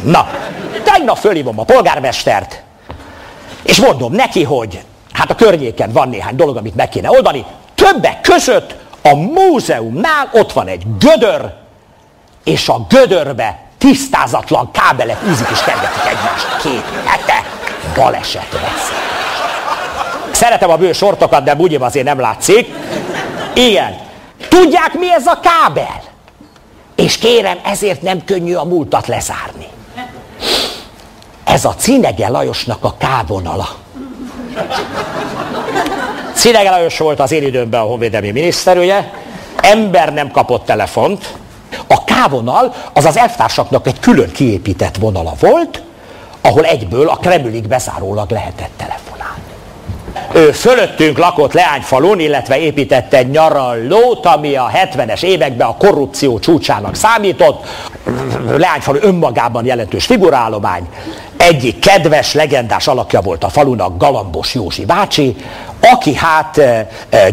Na, tegnap fölhívom a polgármestert, és mondom neki, hogy hát a környéken van néhány dolog, amit meg kéne oldani. Többek között a múzeumnál ott van egy gödör, és a gödörbe tisztázatlan kábelek űzik és kergetik egymást. 2 hete baleset lesz. Szeretem a bő sortokat, de bugyim azért nem látszik. Igen. Tudják, mi ez a kábel? És kérem, ezért nem könnyű a múltat lezárni. Ez a Cinege Lajosnak a K-vonala. Cinege Lajos volt az én időmben a honvédelmi miniszterője, ember nem kapott telefont. A K-vonal az az elvtársaknak egy külön kiépített vonala volt, ahol egyből a Kremlig bezárólag lehetett telefonálni. Ő fölöttünk lakott Leányfalun, illetve építette egy nyarallót, ami a 70-es években a korrupció csúcsának számított. Leányfalu önmagában jelentős figurálomány. Egyik kedves, legendás alakja volt a falunak Galambos Józsi bácsi, aki hát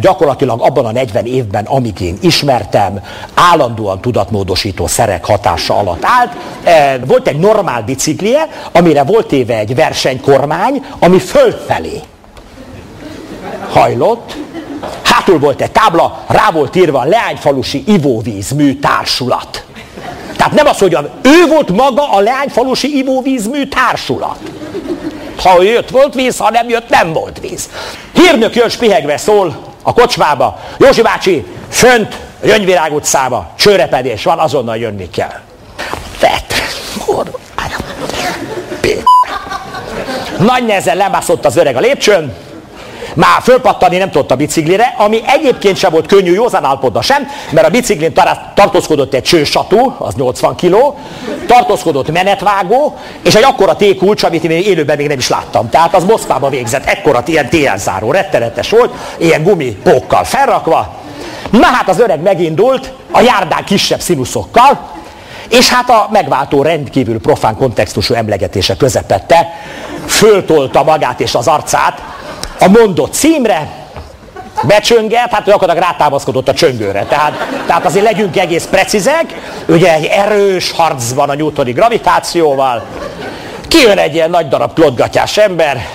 gyakorlatilag abban a 40 évben, amíg én ismertem, állandóan tudatmódosító szerek hatása alatt állt. Volt egy normál biciklije, amire volt téve egy versenykormány, ami fölfelé hajlott, hátul volt egy tábla, rá volt írva Leányfalusi Ivóvízmű Társulat. Tehát nem az, hogy ő volt maga a Leányfalusi Ivóvízmű Társulat. Ha jött, volt víz, ha nem jött, nem volt víz. Hírnök jön, spihegve szól a kocsmába: Józsi bácsi, fönt, Gyöngyvirág utcába, csőrepedés van, azonnal jönni kell. Nagy nehezen lemászott az öreg a lépcsőn, már fölpattani nem tudott a biciklire, ami egyébként sem volt könnyű, józan állapotban sem, mert a biciklin tartózkodott egy csősatú, az 80 kiló, tartózkodott menetvágó, és egy akkora T-kulcs, amit én élőben még nem is láttam. Tehát az Moszkvába végzett, ekkora ilyen TL-záró, rettenetes volt, ilyen gumipókkal felrakva. Na hát az öreg megindult a járdán kisebb színuszokkal, és hát a megváltó rendkívül profán kontextusú emlegetése közepette föltolta magát és az arcát a mondott címre, becsöngelt, hát gyakorlatilag rátámaszkodott a csöngőre. Tehát azért legyünk egész precízek, ugye egy erős harcban a newtoni gravitációval. Kijön egy ilyen nagy darab klotgatyás ember.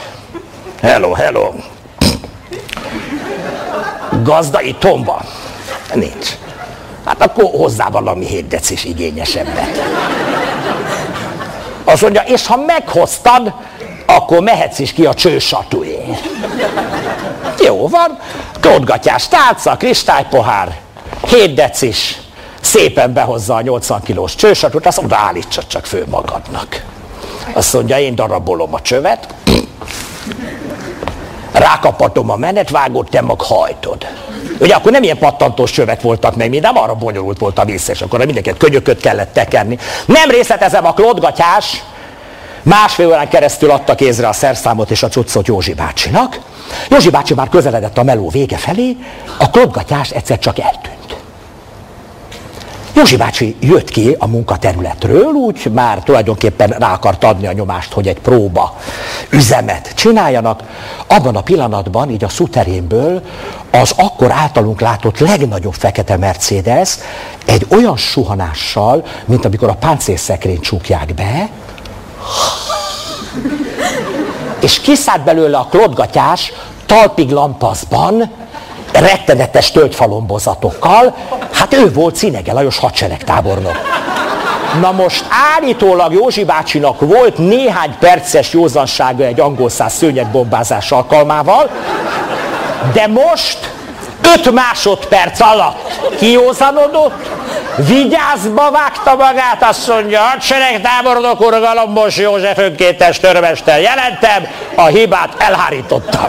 Hello, hello. Gazdai tomba? Nincs. Hát akkor hozzá valami 7 decis igényesebbet. Azt mondja, és ha meghoztad, akkor mehetsz is ki a csősatúért. Jó van, klotgatyás tálca, kristálypohár, 7 decis, szépen behozza a 80 kilós csősatút, azt oda állítsad csak föl magadnak. Azt mondja, én darabolom a csövet, rákapatom a menetvágót, te meg hajtod. Ugye akkor nem ilyen pattantós csövek voltak meg, nem arra bonyolult volt a víz, és akkor mindenket könyököt kellett tekerni. Nem részletezem, a klotgatyás 1,5 órán keresztül adta kézre a szerszámot és a cuccot Józsi bácsinak. Józsi bácsi már közeledett a meló vége felé, a klotgatyás egyszer csak eltűnt. Józsi bácsi jött ki a munkaterületről, úgy már tulajdonképpen rá akart adni a nyomást, hogy egy próba üzemet csináljanak. Abban a pillanatban, így a szuterénből az akkor általunk látott legnagyobb fekete Mercedes egy olyan suhanással, mint amikor a páncélszekrényt csukják be, és kiszállt belőle a klotgatyás talpig lampaszban, rettenetes tölgyfalombozatokkal. Hát ő volt Cinege Lajos hadseregtábornok. Na most állítólag Józsi bácsinak volt néhány perces józansága egy angol száz szőnyegbombázás alkalmával, de most 5 másodperc alatt kijózanodott, vigyázba vágta magát, azt mondja, hadseregtábornok úr, Galambos József önkéntes törmester, jelentem, a hibát elhárítottam.